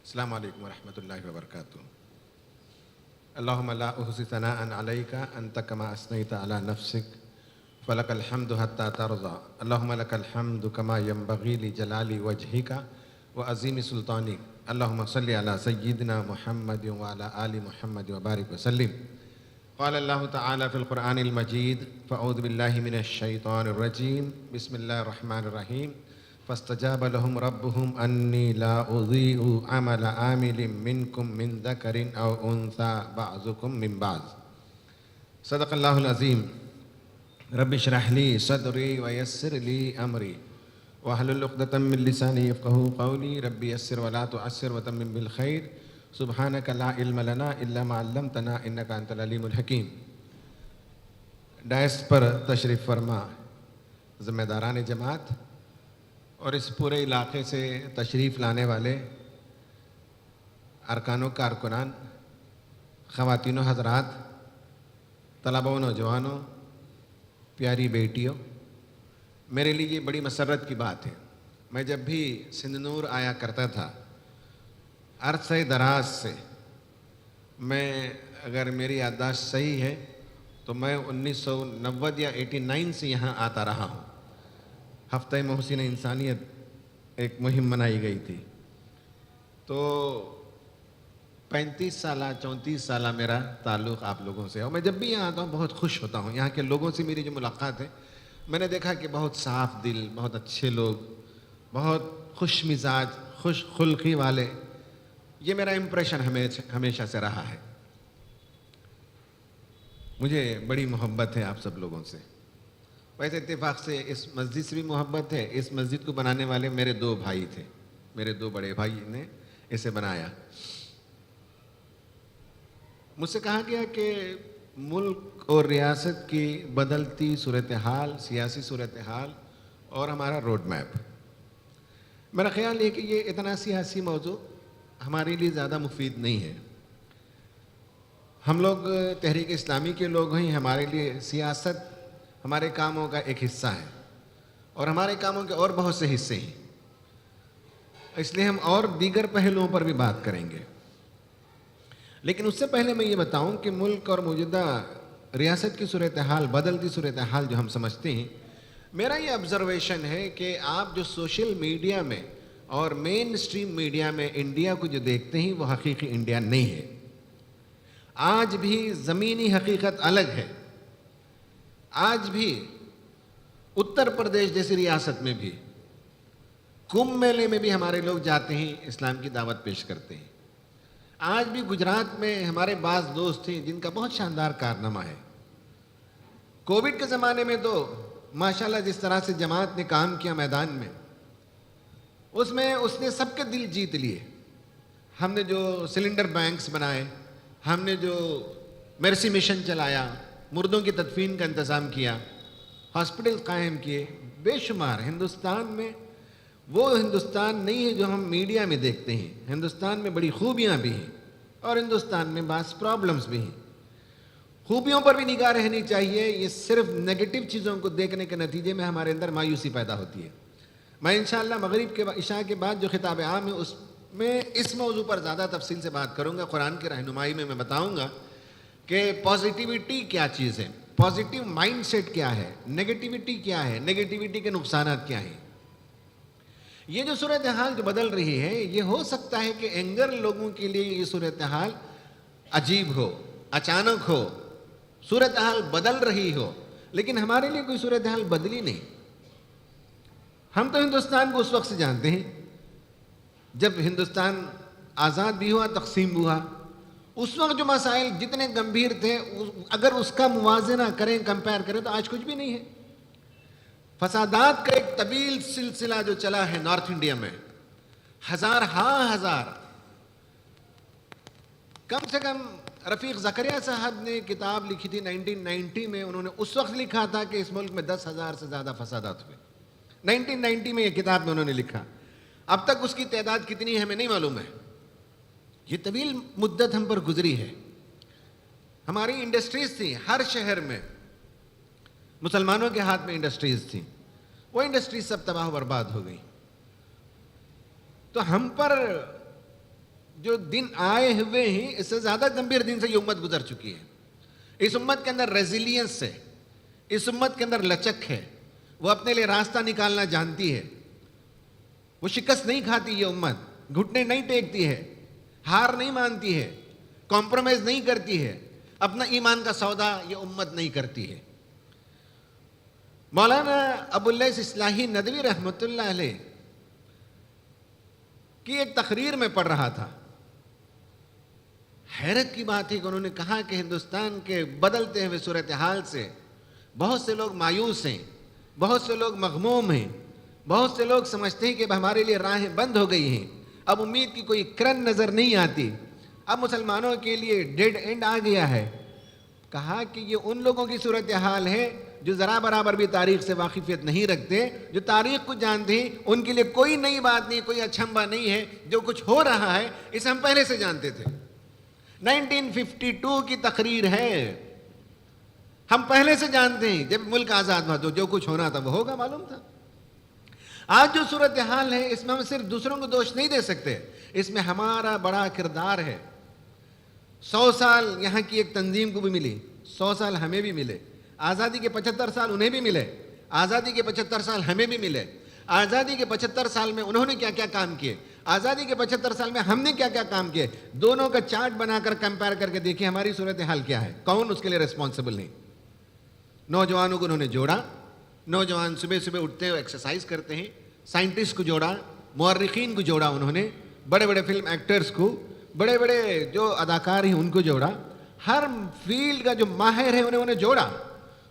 السلام علیکم ورحمۃ اللہ وبرکاتہ۔ اللہم لا احصی ثناء علیک انت کما اثنیت علی نفسک فلک الحمد حتی ترضی۔ اللہم لک الحمد کما ینبغی لجلال وجہک وعظیم سلطانک۔ اللہم صلی علی سیدنا محمد وعلی آل محمد وبارک وسلم۔ قال اللہ تعالی فی القرآن المجید فاعوذ باللہ من الشیطان الرجیم بسم اللہ الرحمن الرحیم۔ فاستجاب لهم ربهم انی لا اضیع عمل عامل منکم من ذکر او انثى بعضکم من بعض۔ صدق اللہ العظیم۔ رب اشرح لی صدری ویسر لی امری واحلل عقدۃ من لسانی یفقہوا قولی۔ رب یسر ولا تعسر وتمم بالخیر۔ سبحانک لا علم لنا الا ما علمتنا انک انت العلیم الحکیم۔ ڈائس پر تشریف فرما ذمہ داران جماعت اور اس پورے علاقے سے تشریف لانے والے ارکان و کارکنان، خواتین و حضرات، طلبہ و نوجوانوں، پیاری بیٹیوں، میرے لیے یہ بڑی مسرت کی بات ہے۔ میں جب بھی سندھ نور آیا کرتا تھا عرصہ دراز سے، میں اگر میری یادداشت صحیح ہے تو میں 1990 یا 89 سے یہاں آتا رہا ہوں۔ ہفتہ محسن انسانیت ایک مہم منائی گئی تھی، تو 35 سالہ 34 سالہ میرا تعلق آپ لوگوں سے ہے، اور میں جب بھی یہاں آتا ہوں بہت خوش ہوتا ہوں۔ یہاں کے لوگوں سے میری جو ملاقات ہے، میں نے دیکھا کہ بہت صاف دل، بہت اچھے لوگ، بہت خوش مزاج، خوش خلقی والے، یہ میرا امپریشن ہمیشہ سے رہا ہے۔ مجھے بڑی محبت ہے آپ سب لوگوں سے۔ ویسے اتفاق سے اس مسجد سے بھی محبت ہے۔ اس مسجد کو بنانے والے میرے 2 بھائی تھے، میرے 2 بڑے بھائی نے اسے بنایا۔ مجھ سے کہا گیا کہ ملک اور ریاست کی بدلتی صورتحال، سیاسی صورتحال اور ہمارا روڈ میپ، میرا خیال ہے کہ یہ اتنا سیاسی موضوع ہمارے لیے زیادہ مفید نہیں ہے۔ ہم لوگ تحریک اسلامی کے لوگ ہیں، ہمارے لیے سیاست ہمارے کاموں کا ایک حصہ ہے، اور ہمارے کاموں کے اور بہت سے حصے ہیں، اس لیے ہم اور دیگر پہلوؤں پر بھی بات کریں گے۔ لیکن اس سے پہلے میں یہ بتاؤں کہ ملک اور موجودہ ریاست کی صورتحال، بدلتی صورتحال جو ہم سمجھتے ہیں، میرا یہ آبزرویشن ہے کہ آپ جو سوشل میڈیا میں اور مین اسٹریم میڈیا میں انڈیا کو جو دیکھتے ہیں وہ حقیقی انڈیا نہیں ہے۔ آج بھی زمینی حقیقت الگ ہے۔ آج بھی اتر پردیش جیسی ریاست میں بھی کمبھ میلے میں بھی ہمارے لوگ جاتے ہیں، اسلام کی دعوت پیش کرتے ہیں۔ آج بھی گجرات میں ہمارے بعض دوست ہیں جن کا بہت شاندار کارنامہ ہے۔ کووڈ کے زمانے میں تو ماشاءاللہ جس طرح سے جماعت نے کام کیا میدان میں، اس نے سب کے دل جیت لیے۔ ہم نے جو سلنڈر بینکس بنائے، ہم نے جو مرسی مشن چلایا، مردوں کی تدفین کا انتظام کیا، ہاسپٹل قائم کیے، بے شمار۔ ہندوستان میں وہ ہندوستان نہیں ہے جو ہم میڈیا میں دیکھتے ہیں۔ ہندوستان میں بڑی خوبیاں بھی ہیں اور ہندوستان میں بعض پرابلمز بھی ہیں۔ خوبیوں پر بھی نگاہ رہنی چاہیے۔ یہ صرف نیگیٹو چیزوں کو دیکھنے کے نتیجے میں ہمارے اندر مایوسی پیدا ہوتی ہے۔ میں انشاءاللہ مغرب کے عشاء کے بعد جو خطاب عام ہے اس میں اس موضوع پر زیادہ تفصیل سے بات کروں گا۔ قرآن کی رہنمائی میں بتاؤں گا کہ پازیٹیوٹی کیا چیز ہے، پازیٹیو مائنڈ سیٹ کیا ہے، نیگیٹیوٹی کیا ہے، نیگیٹیوٹی کے نقصانات کیا ہیں۔ یہ جو صورتحال جو بدل رہی ہے، یہ ہو سکتا ہے کہ اینگر لوگوں کے لیے یہ صورتحال عجیب ہو، اچانک ہو، صورتحال بدل رہی ہو، لیکن ہمارے لیے کوئی صورتحال بدلی نہیں۔ ہم تو ہندوستان کو اس وقت سے جانتے ہیں جب ہندوستان آزاد بھی ہوا، تقسیم بھی ہوا۔ اس وقت جو مسائل جتنے گمبھیر تھے، اگر اس کا موازنہ کریں، کمپیئر کریں تو آج کچھ بھی نہیں ہے۔ فسادات کا ایک طویل سلسلہ جو چلا ہے نارتھ انڈیا میں، ہزار کم سے کم رفیق زکریا صاحب نے کتاب لکھی تھی 1990 میں۔ انہوں نے اس وقت لکھا تھا کہ اس ملک میں 10,000 سے زیادہ فسادات ہوئے۔ 1990 میں یہ کتاب میں انہوں نے لکھا۔ اب تک اس کی تعداد کتنی ہے ہمیں نہیں معلوم ہے۔ یہ طویل مدت ہم پر گزری ہے۔ ہماری انڈسٹریز تھیں ہر شہر میں، مسلمانوں کے ہاتھ میں انڈسٹریز تھیں، وہ انڈسٹریز سب تباہ و برباد ہو گئی۔ تو ہم پر جو دن آئے ہوئے ہیں اس سے زیادہ گمبھیر دن سے یہ امت گزر چکی ہے. اس امت کے اندر ریزیلینس ہے, اس امت کے اندر لچک ہے, وہ اپنے لیے راستہ نکالنا جانتی ہے, وہ شکست نہیں کھاتی یہ امت, گھٹنے نہیں ٹیکتی ہے, ہار نہیں مانتی ہے, کمپرومائز نہیں کرتی ہے, اپنا ایمان کا سودا یہ امت نہیں کرتی ہے. مولانا ابو اللیث اصلاحی ندوی رحمۃ اللہ علیہ کی ایک تقریر میں پڑھ رہا تھا. حیرت کی بات ہے کہ انہوں نے کہا کہ ہندوستان کے بدلتے ہوئے صورتحال سے بہت سے لوگ مایوس ہیں, بہت سے لوگ مغموم ہیں, بہت سے لوگ سمجھتے ہیں کہ اب ہمارے لیے راہیں بند ہو گئی ہیں, اب امید کی کوئی کرن نظر نہیں آتی, اب مسلمانوں کے لیے ڈیڈ اینڈ آ گیا ہے. کہا کہ یہ ان لوگوں کی صورتحال ہے جو ذرا برابر بھی تاریخ سے واقفیت نہیں رکھتے, جو تاریخ کو جانتے ہیں, ان کے لیے کوئی نئی بات نہیں, کوئی اچھمبا نہیں ہے. جو کچھ ہو رہا ہے اسے ہم پہلے سے جانتے تھے. 1952 کی تقریر ہے, ہم پہلے سے جانتے ہیں, جب ملک آزاد ہوا تو جو کچھ ہونا تھا وہ ہوگا, معلوم تھا. آج جو صورتحال ہے اس میں ہم صرف دوسروں کو دوش نہیں دے سکتے, اس میں ہمارا بڑا کردار ہے. 100 سال یہاں کی ایک تنظیم کو بھی ملی, 100 سال ہمیں بھی ملے, آزادی کے 75 سال انہیں بھی ملے, آزادی کے 75 سال ہمیں بھی ملے. آزادی کے 75 سال میں انہوں نے کیا کیا کام کیے, آزادی کے 75 سال میں ہم نے کیا کیا کام کیے, دونوں کا چارٹ بنا کر کمپیئر کر کے دیکھیں ہماری صورتحال کیا ہے, کون اس کے لیے ریسپانسبل نہیں. نوجوانوں کو انہوں نے جوڑا, نوجوان صبح صبح اٹھتے ہوئے ایکسرسائز کرتے ہیں, سائنٹسٹ کو جوڑا, مورخین کو جوڑا, انہوں نے بڑے بڑے فلم ایکٹرز کو, بڑے بڑے جو اداکار ہیں ان کو جوڑا, ہر فیلڈ کا جو ماہر ہے انہیں جوڑا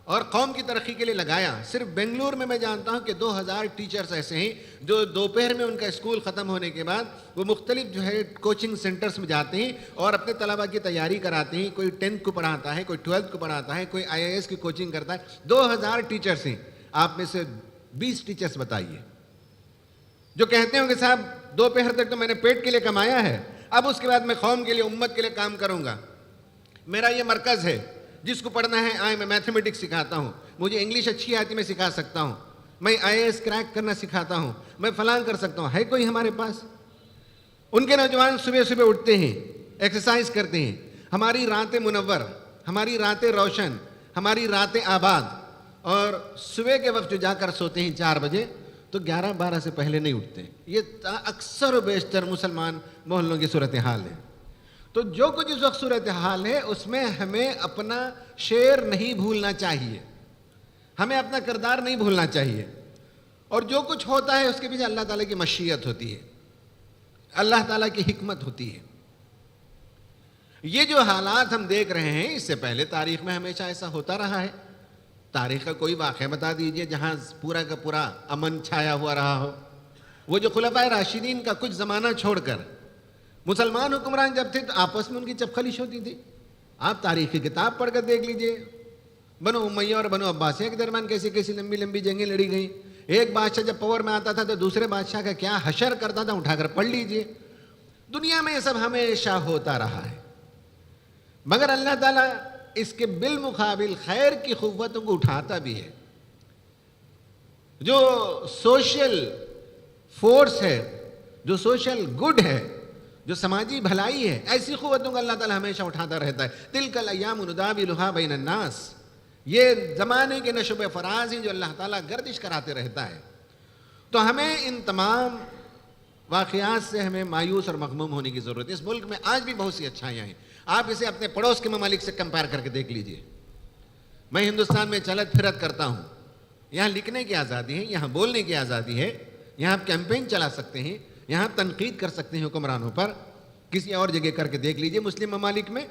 اور قوم کی ترقی کے لیے لگایا. صرف بنگلور میں جانتا ہوں کہ 2000 ٹیچرز ایسے ہیں جو دوپہر میں ان کا اسکول ختم ہونے کے بعد وہ مختلف جو ہے کوچنگ سینٹرز میں جاتے ہیں اور اپنے طلباء کی تیاری کراتے ہیں. کوئی 10th کو پڑھاتا ہے, کوئی 12th کو پڑھاتا ہے, کوئی IAS کی کوچنگ کرتا ہے. 2000 ٹیچرز ہیں. آپ میں سے 20 ٹیچرز بتائیے جو کہتے ہوں کہ صاحب دوپہر تک تو میں نے پیٹ کے لیے کمایا ہے, اب اس کے بعد میں قوم کے لیے, امت کے لیے کام کروں گا. میرا یہ مرکز ہے, جس کو پڑھنا ہے آئے, میں میتھمیٹکس سکھاتا ہوں, مجھے انگلش اچھی آتی میں سکھا سکتا ہوں, میں IAS کریک کرنا سکھاتا ہوں, میں فلاں کر سکتا ہوں. ہے کوئی ہمارے پاس؟ ان کے نوجوان صبح صبح اٹھتے ہیں, ایکسرسائز کرتے ہیں. ہماری راتیں منور, ہماری راتیں روشن, ہماری راتیں آباد, اور صبح کے وقت جو جا کر سوتے ہیں 4 بجے تو 11-12 سے پہلے نہیں اٹھتے. یہ اکثر و بیشتر مسلمان محلوں کی صورتحال ہے. تو جو کچھ اس وقت صورتحال ہے اس میں ہمیں اپنا شعر نہیں بھولنا چاہیے, ہمیں اپنا کردار نہیں بھولنا چاہیے. اور جو کچھ ہوتا ہے اس کے پیچھے اللہ تعالیٰ کی مشیت ہوتی ہے, اللہ تعالیٰ کی حکمت ہوتی ہے. یہ جو حالات ہم دیکھ رہے ہیں اس سے پہلے تاریخ میں ہمیشہ ایسا ہوتا رہا ہے. تاریخ کا کوئی واقعہ بتا دیجئے جہاں پورا کا پورا امن چھایا ہوا رہا ہو. وہ جو خلفائے راشدین کا کچھ زمانہ چھوڑ کر مسلمان حکمران جب تھے تو آپس میں ان کی چپخلیش ہوتی تھی. آپ تاریخ کی کتاب پڑھ کر دیکھ لیجئے, بنو امیہ اور بنو عباسیہ کے درمیان کیسی کیسی لمبی لمبی جنگیں لڑی گئیں. ایک بادشاہ جب پاور میں آتا تھا تو دوسرے بادشاہ کا کیا حشر کرتا تھا, اٹھا کر پڑھ لیجئے. دنیا میں یہ سب ہمیشہ ہوتا رہا ہے, مگر اللہ تعالیٰ اس کے بالمقابل خیر کی قوتوں کو اٹھاتا بھی ہے. جو سوشل فورس ہے, جو سوشل گڈ ہے, جو سماجی بھلائی ہے, ایسی قوتوں کو اللہ تعالیٰ ہمیشہ اٹھاتا رہتا ہے. تلک الایام نداولها بین الناس, یہ زمانے کے نشو و فراز ہیں جو اللہ تعالیٰ گردش کراتے رہتا ہے. تو ہمیں ان تمام واقعات سے ہمیں مایوس اور مغموم ہونے کی ضرورت ہے. اس ملک میں آج بھی بہت سی اچھائیاں ہیں, آپ اسے اپنے پڑوس کے ممالک سے کمپیئر کر کے دیکھ لیجئے. میں ہندوستان میں چلت پھرت کرتا ہوں, یہاں لکھنے کی آزادی ہے, یہاں بولنے کی آزادی ہے, یہاں آپ کیمپین چلا سکتے ہیں, یہاں آپ تنقید کر سکتے ہیں حکمرانوں پر. کسی اور جگہ کر کے دیکھ لیجئے مسلم ممالک میں,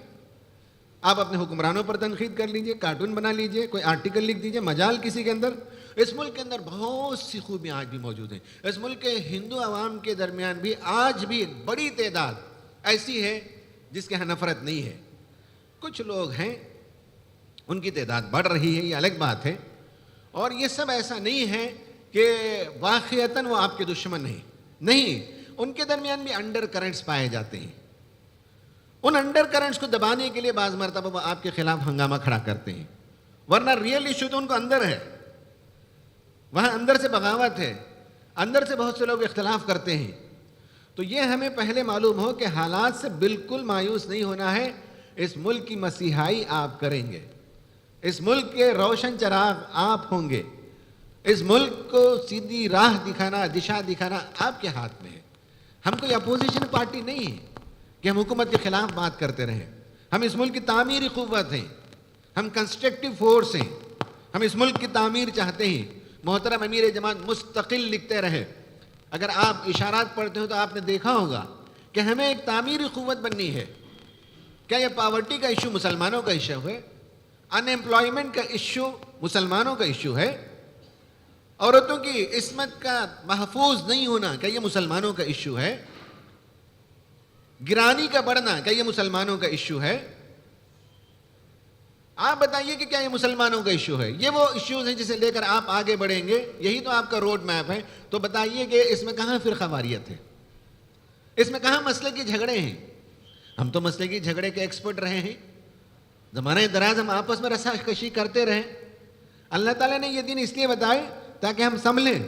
آپ اپنے حکمرانوں پر تنقید کر لیجئے, کارٹون بنا لیجئے, کوئی آرٹیکل لکھ دیجئے, مجال کسی کے اندر. اس ملک کے اندر بہت سی خوبیاں آج بھی موجود ہیں. اس ملک کے ہندو عوام کے درمیان بھی آج بھی ایک بڑی تعداد ایسی ہے جس کے ہاں نفرت نہیں ہے. کچھ لوگ ہیں ان کی تعداد بڑھ رہی ہے, یہ الگ بات ہے. اور یہ سب ایسا نہیں ہے کہ واقعتاً وہ آپ کے دشمن ہیں, نہیں, ان کے درمیان بھی انڈر کرنٹس پائے جاتے ہیں. ان انڈر کرنٹس کو دبانے کے لیے بعض مرتبہ وہ آپ کے خلاف ہنگامہ کھڑا کرتے ہیں, ورنہ ریئل ایشو تو ان کو اندر ہے. وہاں اندر سے بغاوت ہے, اندر سے بہت سے لوگ اختلاف کرتے ہیں. تو یہ ہمیں پہلے معلوم ہو کہ حالات سے بالکل مایوس نہیں ہونا ہے. اس ملک کی مسیحائی آپ کریں گے, اس ملک کے روشن چراغ آپ ہوں گے, اس ملک کو سیدھی راہ دکھانا, دشا دکھانا آپ کے ہاتھ میں ہے. ہم کوئی اپوزیشن پارٹی نہیں ہے کہ ہم حکومت کے خلاف بات کرتے رہیں. ہم اس ملک کی تعمیری قوت ہیں, ہم کنسٹرکٹیو فورس ہیں, ہم اس ملک کی تعمیر چاہتے ہیں. محترم امیر جماعت مستقل لکھتے رہے. اگر آپ اشارات پڑھتے ہو تو آپ نے دیکھا ہوگا کہ ہمیں ایک تعمیری قوت بننی ہے. کیا یہ پاورٹی کا ایشو مسلمانوں کا ایشو ہے؟ ان ایمپلائمنٹ کا ایشو مسلمانوں کا ایشو ہے؟ عورتوں کی عصمت کا محفوظ نہیں ہونا کیا یہ مسلمانوں کا ایشو ہے؟ گرانی کا بڑھنا کیا یہ مسلمانوں کا ایشو ہے؟ آپ بتائیے کہ کیا یہ مسلمانوں کا ایشو ہے؟ یہ وہ ایشوز ہیں جسے لے کر آپ آگے بڑھیں گے, یہی تو آپ کا روڈ میپ ہے. تو بتائیے کہ اس میں کہاں فرقہ واریت ہے, اس میں کہاں مسئلے کی جھگڑے ہیں؟ ہم تو مسئلے کی جھگڑے کے ایکسپرٹ رہے ہیں, زمانہ دراز ہم آپس میں رسا کشی کرتے رہے. اللہ تعالیٰ نے یہ دین اس لیے بتائے تاکہ ہم سنبھلیں,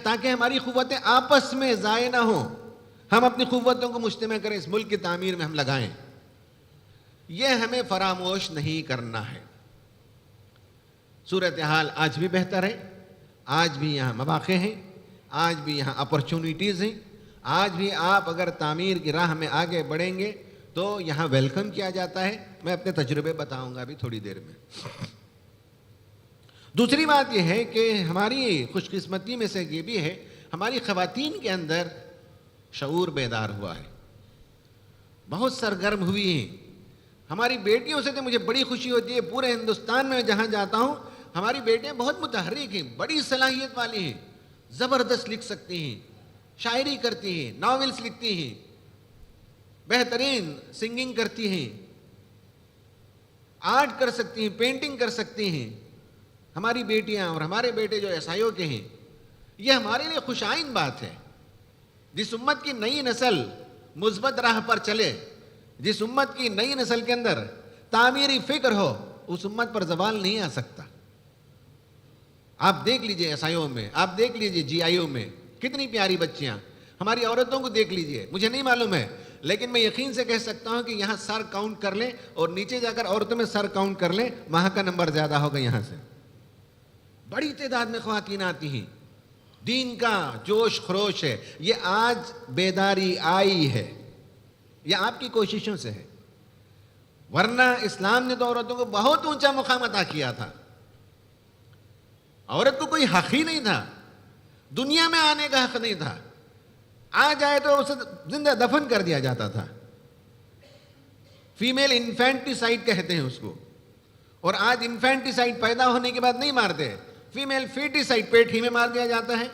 تاکہ ہماری قوتیں آپس میں ضائع نہ ہوں. ہم اپنی قوتوں کو مجتمع کریں, اس ملک کی تعمیر میں ہم لگائیں. یہ ہمیں فراموش نہیں کرنا ہے. صورتحال آج بھی بہتر ہے, آج بھی یہاں مواقع ہیں, آج بھی یہاں اپرچونیٹیز ہیں. آج بھی آپ اگر تعمیر کی راہ میں آگے بڑھیں گے تو یہاں ویلکم کیا جاتا ہے. میں اپنے تجربے بتاؤں گا ابھی تھوڑی دیر میں. دوسری بات یہ ہے کہ ہماری خوش قسمتی میں سے یہ بھی ہے, ہماری خواتین کے اندر شعور بیدار ہوا ہے, بہت سرگرم ہوئی ہیں. ہماری بیٹیوں سے تو مجھے بڑی خوشی ہوتی ہے. پورے ہندوستان میں جہاں جاتا ہوں ہماری بیٹیاں بہت متحرک ہیں, بڑی صلاحیت والی ہیں, زبردست لکھ سکتی ہیں, شاعری کرتی ہیں, ناولز لکھتی ہیں, بہترین سنگنگ کرتی ہیں, آرٹ کر سکتی ہیں, پینٹنگ کر سکتی ہیں. ہماری بیٹیاں اور ہمارے بیٹے جو ایسائیوں کے ہیں, یہ ہمارے لیے خوش آئند بات ہے. جس امت کی نئی نسل مثبت راہ پر چلے, جس امت کی نئی نسل کے اندر تعمیری فکر ہو, اس امت پر زوال نہیں آ سکتا. آپ دیکھ لیجئے ایسائیوں میں, آپ دیکھ لیجئے جی آئیوں میں کتنی پیاری بچیاں. ہماری عورتوں کو دیکھ لیجئے, مجھے نہیں معلوم ہے لیکن میں یقین سے کہہ سکتا ہوں کہ یہاں سر کاؤنٹ کر لیں اور نیچے جا کر عورتوں میں سر کاؤنٹ کر لیں, وہاں کا نمبر زیادہ ہوگا یہاں سے. بڑی تعداد میں خواتین آتی ہیں, دین کا جوش خروش ہے. یہ آج بیداری آئی ہے, یہ آپ کی کوششوں سے ہے, ورنہ اسلام نے تو عورتوں کو بہت اونچا مقام عطا کیا تھا. عورت کو کوئی حق ہی نہیں تھا, دنیا میں آنے کا حق نہیں تھا. آ جائے تو اسے زندہ دفن کر دیا جاتا تھا. فیمیل انفینٹیسائڈ کہتے ہیں اس کو. اور آج انفینٹیسائڈ پیدا ہونے کے بعد نہیں مارتے, فیمیل فیٹیسائڈ پیٹ ہی میں مار دیا جاتا ہے.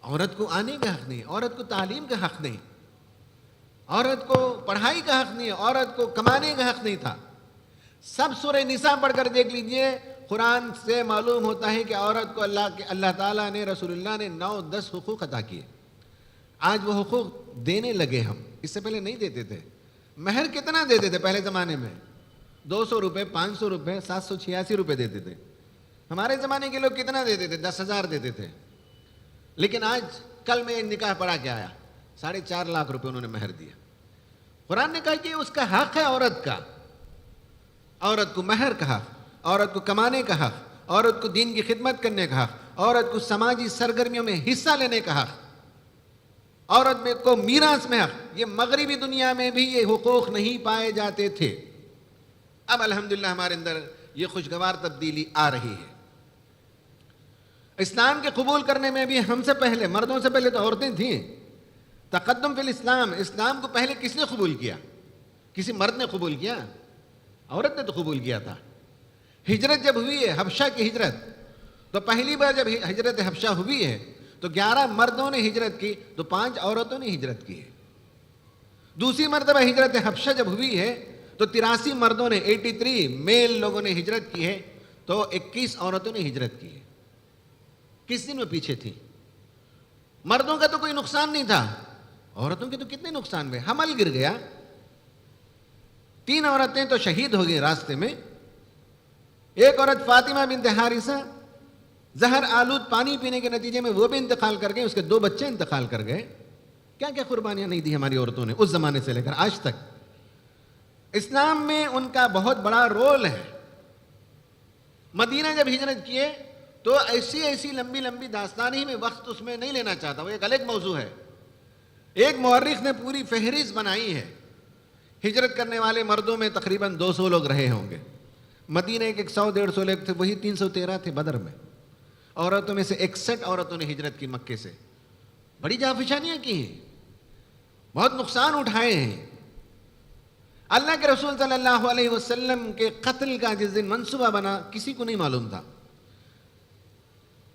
عورت کو آنے کا حق نہیں, عورت کو تعلیم کا حق نہیں, عورت کو پڑھائی کا حق نہیں, عورت کو کمانے کا حق نہیں تھا. سب سورہ نساء پڑھ کر دیکھ لیجئے, قرآن سے معلوم ہوتا ہے کہ عورت کو اللہ تعالیٰ نے, رسول اللہ نے 9-10 حقوق عطا کیے. آج وہ حقوق دینے لگے ہم, اس سے پہلے نہیں دیتے تھے. مہر کتنا دیتے تھے پہلے زمانے میں؟ 200 روپے, 500 روپے, 786 روپے دیتے تھے. ہمارے زمانے کے لوگ کتنا دیتے تھے؟ 10,000 دیتے تھے. لیکن آج کل میں نکاح پڑھا کے آیا, 4.5 لاکھ روپے انہوں نے مہر دیا. قرآن نے کہا کہ اس کا حق ہے عورت کا, عورت کو مہر کا حق, عورت کو کمانے کا حق, عورت کو دین کی خدمت کرنے کا حق, عورت کو سماجی سرگرمیوں میں حصہ لینے کا حق, عورت کو میراث میں حق. یہ مغربی دنیا میں بھی یہ حقوق نہیں پائے جاتے تھے. اب الحمدللہ ہمارے اندر یہ خوشگوار تبدیلی آ رہی ہے. اسلام کے قبول کرنے میں بھی ہم سے پہلے, مردوں سے پہلے تو عورتیں تھیں. تقدم فی الاسلام, اسلام کو پہلے کس نے قبول کیا؟ کسی مرد نے قبول کیا؟ عورت نے تو قبول کیا تھا. ہجرت جب ہوئی ہے, حبشہ کی ہجرت, تو پہلی بار جب ہجرت حبشہ ہوئی ہے تو 11 مردوں نے ہجرت کی تو 5 عورتوں نے ہجرت کی ہے. دوسری مرتبہ ہجرت حبشہ جب ہوئی ہے تو 83 مردوں نے, 83 میل لوگوں نے ہجرت کی ہے تو 21 عورتوں نے ہجرت کی ہے. کس دن میں پیچھے تھی؟ مردوں کا تو کوئی نقصان نہیں تھا, عورتوں کے تو کتنے نقصان ہوئے. حمل گر گیا, 3 عورتیں تو شہید ہو گئی راستے میں. ایک عورت فاطمہ بنت حارثہ زہر آلود پانی پینے کے نتیجے میں وہ بھی انتقال کر گئے, اس کے 2 بچے انتقال کر گئے. کیا کیا قربانیاں نہیں دی ہماری عورتوں نے اس زمانے سے لے کر آج تک. اسلام میں ان کا بہت بڑا رول ہے. مدینہ جب ہجرت کیے تو ایسی لمبی لمبی داستان ہی میں وقت اس میں نہیں لینا چاہتا, وہ ایک الگ موضوع ہے. ایک مورخ نے پوری فہرست بنائی ہے. ہجرت کرنے والے مردوں میں تقریباً 200 لوگ رہے ہوں گے. مدینہ ایک 100-150 لوگ تھے, وہی 313 تھے بدر میں. عورتوں میں سے 61 عورتوں نے ہجرت کی مکے سے. بڑی جافشانیاں کی ہیں, بہت نقصان اٹھائے ہیں. اللہ کے رسول صلی اللہ علیہ وسلم کے قتل کا جس دن منصوبہ بنا کسی کو نہیں معلوم تھا.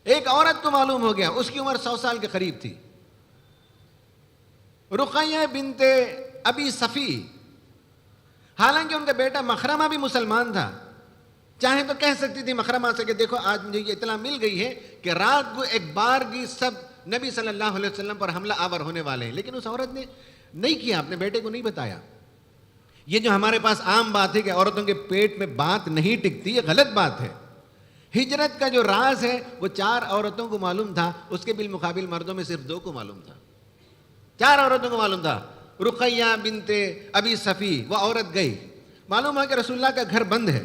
ایک عورت کو معلوم ہو گیا, اس کی عمر 100 سال کے قریب تھی, رقیہ بنت ابی صفی. حالانکہ ان کا بیٹا مخرمہ بھی مسلمان تھا. چاہیں تو کہہ سکتی تھی مخرمہ سے کہ دیکھو آج مجھے یہ اطلاع مل گئی ہے کہ رات کو ایک بار کی سب نبی صلی اللہ علیہ وسلم پر حملہ آور ہونے والے ہیں, لیکن اس عورت نے نہیں کیا, اپنے بیٹے کو نہیں بتایا. یہ جو ہمارے پاس عام بات ہے کہ عورتوں کے پیٹ میں بات نہیں ٹکتی, یہ غلط بات ہے. ہجرت کا جو راز ہے وہ 4 عورتوں کو معلوم تھا, اس کے بالمقابل مردوں میں صرف 2 کو معلوم تھا. 4 عورتوں کو معلوم تھا. رقیہ بنت ابی صفی, وہ عورت گئی, معلوم ہے کہ رسول اللہ کا گھر بند ہے.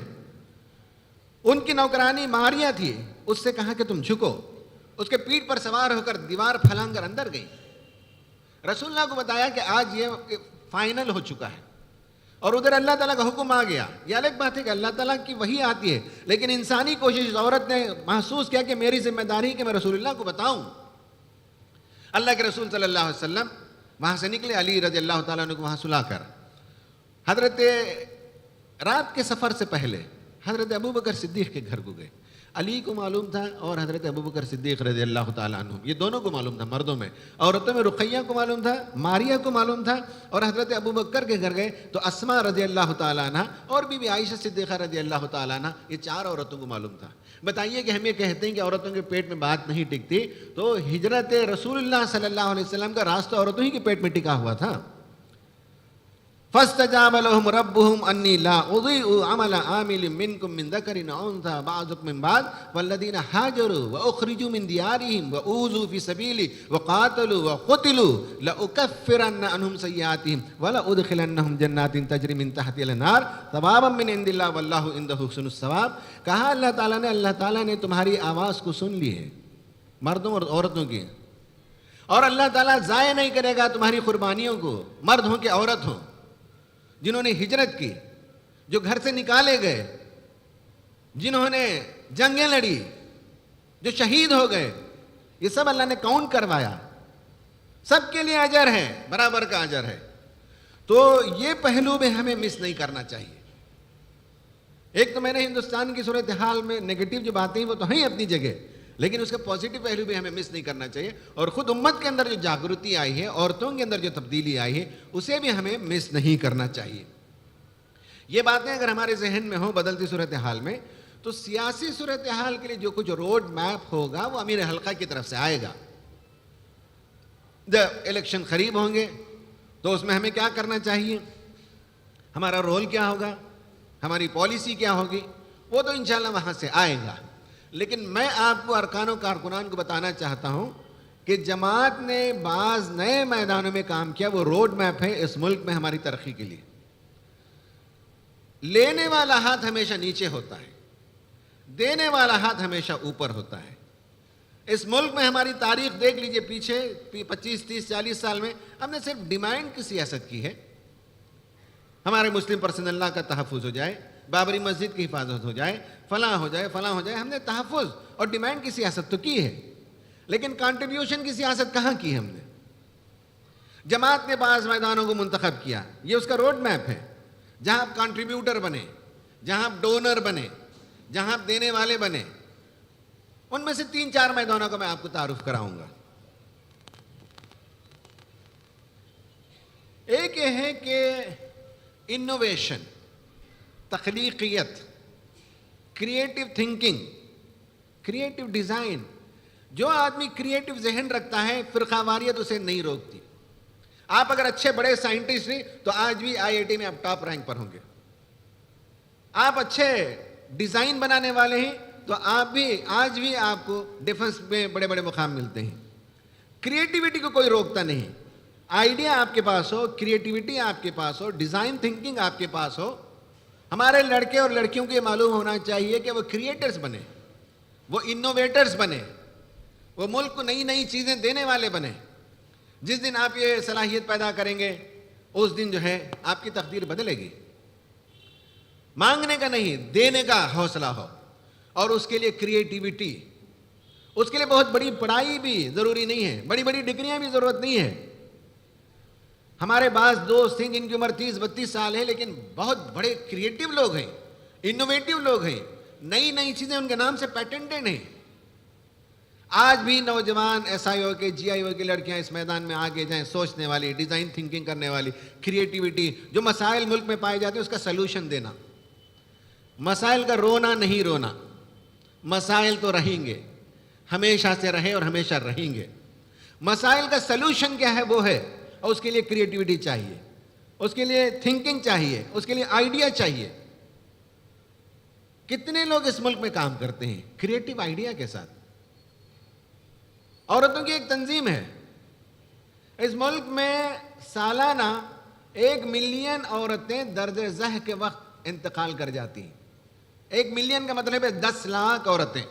ان کی نوکرانی ماریا تھی, اس سے کہا کہ تم جھکو. اس کے پیٹھ پر سوار ہو کر دیوار پھلانگ کر اندر گئی. رسول اللہ کو بتایا کہ آج یہ فائنل ہو چکا ہے, اور ادھر اللہ تعالیٰ کا حکم آ گیا. یہ الگ بات ہے کہ اللہ تعالیٰ کی وحی آتی ہے, لیکن انسانی کوشش, عورت نے محسوس کیا کہ میری ذمہ داری کہ میں رسول اللہ کو بتاؤں. اللہ کے رسول صلی اللہ علیہ وسلم وہاں سے نکلے, علی رضی اللہ تعالیٰ عنہ کو وہاں سلا کر. حضرت رات کے سفر سے پہلے حضرت ابوبکر صدیق کے گھر کو گئے. علی کو معلوم تھا اور حضرت ابوبکر صدیق رضی اللہ تعالیٰ عنہ, یہ دونوں کو معلوم تھا مردوں میں. عورتوں میں رقیہ کو معلوم تھا, ماریہ کو معلوم تھا, اور حضرت ابوبکر کے گھر گئے تو اسماء رضی اللہ تعالیٰ عنہ اور بی بی عائشہ صدیقہ رضی اللہ تعالیٰ عنہ, یہ 4 عورتوں کو معلوم تھا. بتائیے کہ ہم یہ کہتے ہیں کہ عورتوں کے پیٹ میں بات نہیں ٹکتی, تو ہجرت رسول اللہ صلی اللہ علیہ وسلم کا راستہ عورتوں ہی کے پیٹ میں ٹکا ہوا تھا. فَاسْتَجَابَ لَهُمْ رَبُّهُمْ أَنِّي لَا أُضِيعُ عَمَلَ عَامِلٍ مِّنكُم مِّن ذَكَرٍ أَوْ أُنثَىٰ بَعْضُكُم مِّن بَعْضٍ وَالَّذِينَ هَاجَرُوا وَأُخْرِجُوا مِن دِيَارِهِمْ وَأُوذُوا فِي سَبِيلِي وَقَاتَلُوا وَقُتِلُوا لَأُكَفِّرَنَّ عَنْهُمْ سَيِّئَاتِهِمْ وَلَأُدْخِلَنَّهُمْ جَنَّاتٍ تَجْرِي مِن تَحْتِهَا الْأَنْهَارُ ثَوَابًا مِّنْ عِندِ اللَّهِ وَاللَّهُ عِندَهُ حُسْنُ الثَّوَابِ. کہا اللہ تعالیٰ نے تمہاری آواز کو سن لی ہے, مردوں اور عورتوں کی, اور اللہ تعالیٰ ضائع نہیں کرے گا تمہاری قربانیوں کو, مرد ہوں کہ عورت ہوں, جنہوں نے ہجرت کی, جو گھر سے نکالے گئے, جنہوں نے جنگیں لڑی, جو شہید ہو گئے, یہ سب اللہ نے کاؤنٹ کروایا. سب کے لیے اجر ہے, برابر کا اجر ہے. تو یہ پہلو میں ہمیں مس نہیں کرنا چاہیے. ایک تو میں نے ہندوستان کی صورتحال میں نگیٹو جو باتیں ہیں وہ تو ہیں اپنی جگہ, لیکن اس کا پازیٹیو پہلو بھی ہمیں مس نہیں کرنا چاہیے. اور خود امت کے اندر جو جاگرتی آئی ہے, عورتوں کے اندر جو تبدیلی آئی ہے, اسے بھی ہمیں مس نہیں کرنا چاہیے. یہ باتیں اگر ہمارے ذہن میں ہوں بدلتی صورتحال میں, تو سیاسی صورتحال کے لیے جو کچھ روڈ میپ ہوگا وہ امیر حلقہ کی طرف سے آئے گا. جب الیکشن قریب ہوں گے تو اس میں ہمیں کیا کرنا چاہیے, ہمارا رول کیا ہوگا, ہماری پالیسی کیا ہوگی, وہ تو انشاءاللہ وہاں سے آئے گا. لیکن میں آپ کو ارکان و کارکنان کو بتانا چاہتا ہوں کہ جماعت نے بعض نئے میدانوں میں کام کیا, وہ روڈ میپ ہے اس ملک میں ہماری ترقی کے لیے. لینے والا ہاتھ ہمیشہ نیچے ہوتا ہے, دینے والا ہاتھ ہمیشہ اوپر ہوتا ہے. اس ملک میں ہماری تاریخ دیکھ لیجئے, پیچھے 25, 30, 40 سال میں ہم نے صرف ڈیمانڈ کی سیاست کی ہے. ہمارے مسلم پرسنل لا کا تحفظ ہو جائے, بابری مسجد کی حفاظت ہو جائے, فلاں ہو جائے, فلاں ہو جائے, ہم نے تحفظ اور ڈیمانڈ کی سیاست تو کی ہے, لیکن کنٹریبیوشن کی سیاست کہاں کی ہم نے. جماعت نے بعض میدانوں کو منتخب کیا, یہ اس کا روڈ میپ ہے. جہاں آپ کنٹریبیوٹر بنے, جہاں آپ ڈونر بنے, جہاں آپ دینے والے بنے, ان میں سے 3-4 میدانوں کا میں آپ کو تعارف کراؤں گا. ایک یہ ہے کہ انوویشن, تخلیقیت, کریٹو تھنکنگ, کریٹو ڈیزائن. جو آدمی کریٹو ذہن رکھتا ہے فرقہ واریت اسے نہیں روکتی. آپ اگر اچھے بڑے سائنٹسٹ ہیں تو آج بھی آئی آئی ٹی میں آپ ٹاپ رینک پر ہوں گے. آپ اچھے ڈیزائن بنانے والے ہیں تو آپ بھی آج بھی آپ کو ڈیفنس میں بڑے بڑے مقام ملتے ہیں. کریٹیوٹی کو کوئی روکتا نہیں. آئیڈیا آپ کے پاس ہو, کریٹیوٹی آپ کے پاس ہو, ڈیزائن تھنکنگ آپ کے پاس ہو. ہمارے لڑکے اور لڑکیوں کو یہ معلوم ہونا چاہیے کہ وہ کریٹرز بنے, وہ انوویٹرز بنے, وہ ملک کو نئی نئی چیزیں دینے والے بنے. جس دن آپ یہ صلاحیت پیدا کریں گے اس دن جو ہے آپ کی تقدیر بدلے گی. مانگنے کا نہیں, دینے کا حوصلہ ہو, اور اس کے لیے کریٹیوٹی, اس کے لیے بہت بڑی پڑھائی بھی ضروری نہیں ہے, بڑی بڑی ڈگریاں بھی ضرورت نہیں ہے. ہمارے بعض دوست ہیں جن کی عمر 30-32 سال ہے لیکن بہت بڑے کریٹیو لوگ ہیں, انوویٹو لوگ ہیں, نئی نئی چیزیں ان کے نام سے پیٹنٹڈ ہیں. آج بھی نوجوان ایس آئی او کے, جی آئی او کی لڑکیاں اس میدان میں آگے جائیں, سوچنے والی, ڈیزائن تھنکنگ کرنے والی, کریٹیوٹی, جو مسائل ملک میں پائے جاتے ہیں اس کا سلوشن دینا. مسائل کا رونا نہیں رونا, مسائل تو رہیں گے, ہمیشہ سے رہے اور ہمیشہ رہیں گے. مسائل کا سلوشن کیا ہے وہ ہے, اور اس کے لیے کریٹیوٹی چاہیے, اس کے لیے تھنکنگ چاہیے, اس کے لیے آئیڈیا چاہیے. کتنے لوگ اس ملک میں کام کرتے ہیں کریٹیو آئیڈیا کے ساتھ. عورتوں کی ایک تنظیم ہے اس ملک میں, سالانہ 1 ملین عورتیں درد ذہ کے وقت انتقال کر جاتی ہیں. 1 ملین کا مطلب ہے 10 لاکھ عورتیں.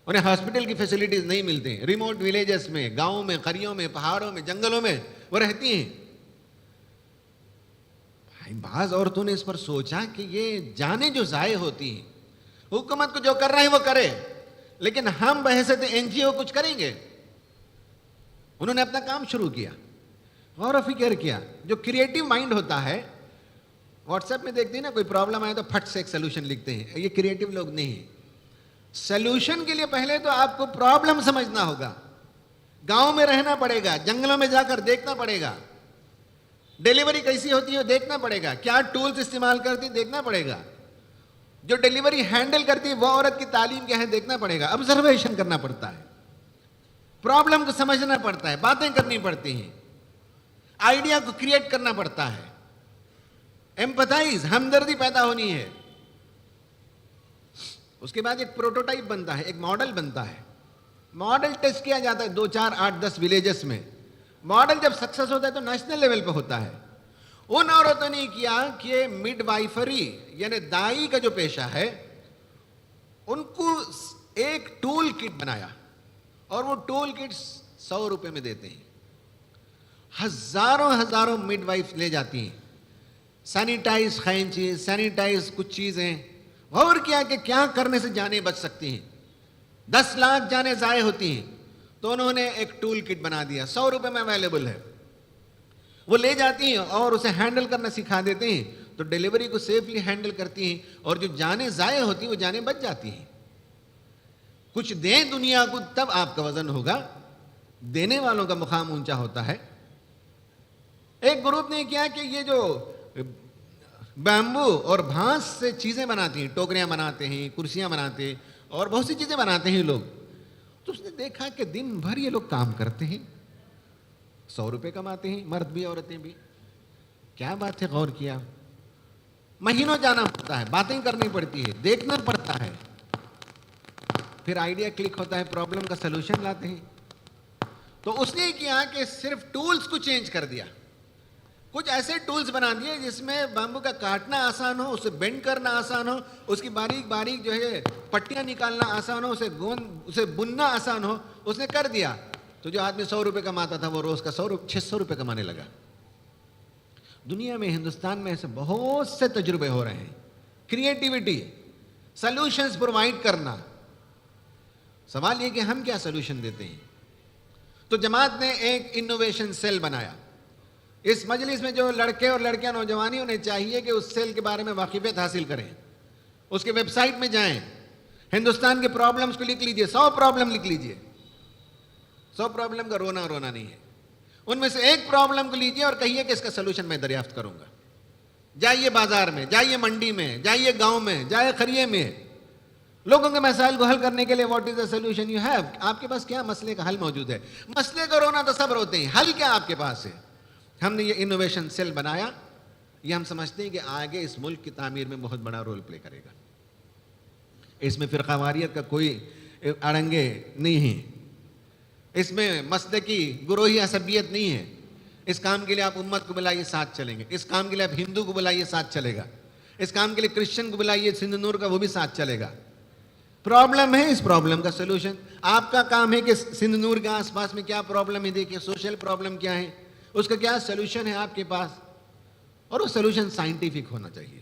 انہیں ہاسپٹل کی فیسلٹیز نہیں ملتی, ریموٹ ولیجز میں, گاؤں میں, قریوں میں, پہاڑوں میں, جنگلوں میں وہ رہتی ہیں. بعض عورتوں نے اس پر سوچا کہ یہ جانیں جو ضائع ہوتی ہیں, حکومت کو جو کر رہے ہیں وہ کرے, لیکن ہم بحیثیت این جی او کچھ کریں گے. انہوں نے اپنا کام شروع کیا, غور و فکر کیا. جو کریٹیو مائنڈ ہوتا ہے, واٹس ایپ میں دیکھتے ہیں نا کوئی پرابلم آئے تو پھٹ سے ایک سلوشن لکھتے ہیں, یہ کریٹیو لوگ نہیں ہیں. سلوشن کے لیے پہلے تو آپ کو پرابلم سمجھنا ہوگا, گاؤں میں رہنا پڑے گا, جنگلوں میں جا کر دیکھنا پڑے گا, ڈیلیوری کیسی ہوتی ہے دیکھنا پڑے گا, کیا ٹولز استعمال کرتی ہیں دیکھنا پڑے گا, جو ڈیلیوری ہینڈل کرتی ہے وہ عورت کی تعلیم کیا ہے دیکھنا پڑے گا. آبزرویشن کرنا پڑتا ہے, پرابلم کو سمجھنا پڑتا ہے, باتیں کرنی پڑتی ہیں, آئیڈیا کو کریٹ کرنا پڑتا ہے, ایمپتھائز, ہمدردی پیدا ہونی ہے. اس کے بعد ایک پروٹوٹائپ بنتا ہے, ایک ماڈل بنتا ہے. ماڈل ٹیسٹ کیا جاتا ہے 2, 4, 8, 10 ولیجز میں. ماڈل جب سکسیس ہوتا ہے تو نیشنل لیول پہ ہوتا ہے. ان عورتوں نے کیا کہ مڈ وائفری یعنی دائی کا جو پیشہ ہے ان کو ایک ٹول کٹ بنایا, اور وہ ٹول کٹ 100 روپے میں دیتے ہیں. ہزاروں مڈ وائف لے جاتی ہیں, سینیٹائز خینچی, سینیٹائز کچھ چیزیں, اور کیا کہ کیا کرنے سے جانیں بچ سکتی ہیں. 10 لاکھ جانیں ضائع ہوتی ہیں. تو انہوں نے ایک ٹول کٹ بنا دیا, 100 روپے میں اویلیبل ہے. وہ لے جاتی ہیں اور اسے ہینڈل کرنا سکھا دیتے ہیں, تو ڈیلیوری کو سیفلی ہینڈل کرتی ہیں, اور جو جانیں ضائع ہوتی ہیں وہ جانیں بچ جاتی ہیں. کچھ دیں دنیا کو تب آپ کا وزن ہوگا, دینے والوں کا مقام اونچا ہوتا ہے. ایک گروپ نے کیا کہ یہ جو بیمبو اور بھانس سے چیزیں بناتی ہیں, ٹوکریاں بناتے ہیں, کرسیاں بناتے ہیں, اور بہت سی چیزیں بناتے ہیں لوگ, تو اس نے دیکھا کہ دن بھر یہ لوگ کام کرتے ہیں, 100 روپے کماتے ہیں, مرد بھی عورتیں بھی. کیا بات ہے, غور کیا. مہینوں جانا پڑتا ہے, باتیں کرنی پڑتی ہے, دیکھنا پڑتا ہے, پھر آئیڈیا کلک ہوتا ہے, پرابلم کا سلوشن لاتے ہیں. تو اس نے کیا کہ صرف ٹولز کو چینج کر دیا, کچھ ایسے ٹولز بنا دیے جس میں بامبو کا کاٹنا آسان ہو, اسے بینڈ کرنا آسان ہو, اس کی باریک باریک جو ہے پٹیاں نکالنا آسان ہو, اسے بننا آسان ہو. اس نے کر دیا. تو جو آدمی 100 روپے کماتا تھا وہ روز کا 600 روپے کمانے لگا. دنیا میں, ہندوستان میں ایسے بہت سے تجربے ہو رہے ہیں. کریٹیوٹی, سلوشنز پرووائڈ کرنا. سوال یہ کہ ہم کیا سلوشن دیتے ہیں. تو جماعت نے ایک انوویشن سیل بنایا. اس مجلس میں جو لڑکے اور لڑکیاں نوجوانی, انہیں چاہیے کہ اس سیل کے بارے میں واقفیت حاصل کریں. اس کے ویب سائٹ میں جائیں, ہندوستان کے پرابلمز کو لکھ لیجئے, 100 پرابلم لکھ لیجئے. 100 پرابلم کا رونا نہیں ہے. ان میں سے ایک پرابلم کو لیجئے اور کہیے کہ اس کا سلوشن میں دریافت کروں گا. جائیے بازار میں, جائیے منڈی میں, جائیے گاؤں میں, جائے قریے میں, لوگوں کے مسائل کو حل کرنے کے لیے what is the solution you have. آپ کے پاس کیا مسئلے کا حل موجود ہے. مسئلے کا رونا تو سب روتے ہیں, حل کیا آپ کے پاس ہے. ہم نے یہ انوویشن سیل بنایا, یہ ہم سمجھتے ہیں کہ آگے اس ملک کی تعمیر میں بہت بڑا رول پلے کرے گا. اس میں فرقہ واریت کا کوئی اڑنگے نہیں ہیں، اس میں مسلکی گروہی عصبیت نہیں ہے. اس کام کے لیے آپ امت کو بلائیے، ساتھ چلیں گے. اس کام کے لیے آپ ہندو کو بلائیے، ساتھ چلے گا. اس کام کے لیے کرسچن کو بلائیے سندھ نور کا، وہ بھی ساتھ چلے گا. پرابلم ہے، اس پرابلم کا سلوشن آپ کا کام ہے کہ سندھ نور کے آس پاس میں کیا پرابلم ہے، دیکھیے سوشل پرابلم کیا ہے، اس کا کیا سلوشن ہے آپ کے پاس. اور وہ سلوشن سائنٹیفک ہونا چاہیے.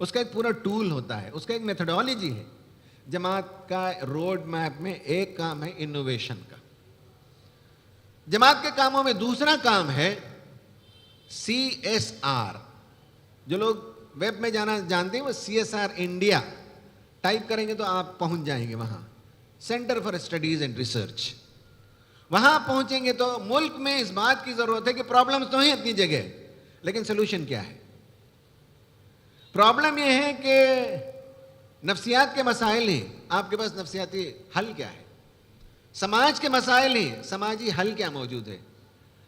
اس کا ایک پورا ٹول ہوتا ہے، اس کا ایک میتھڈالوجی ہے. جماعت کا روڈ میپ میں ایک کام ہے انوویشن کا. جماعت کے کاموں میں دوسرا کام ہے CSR. جو لوگ ویب میں جانا جانتے ہیں وہ CSR انڈیا ٹائپ کریں گے تو آپ پہنچ جائیں گے وہاں. Centre for studies and research. وہاں پہنچیں گے تو ملک میں اس بات کی ضرورت ہے کہ پرابلمز تو ہیں اپنی جگہ، لیکن سلوشن کیا ہے. پرابلم یہ ہے کہ نفسیات کے مسائل ہیں، آپ کے پاس نفسیاتی حل کیا ہے. سماج کے مسائل ہیں، سماجی حل کیا موجود ہے.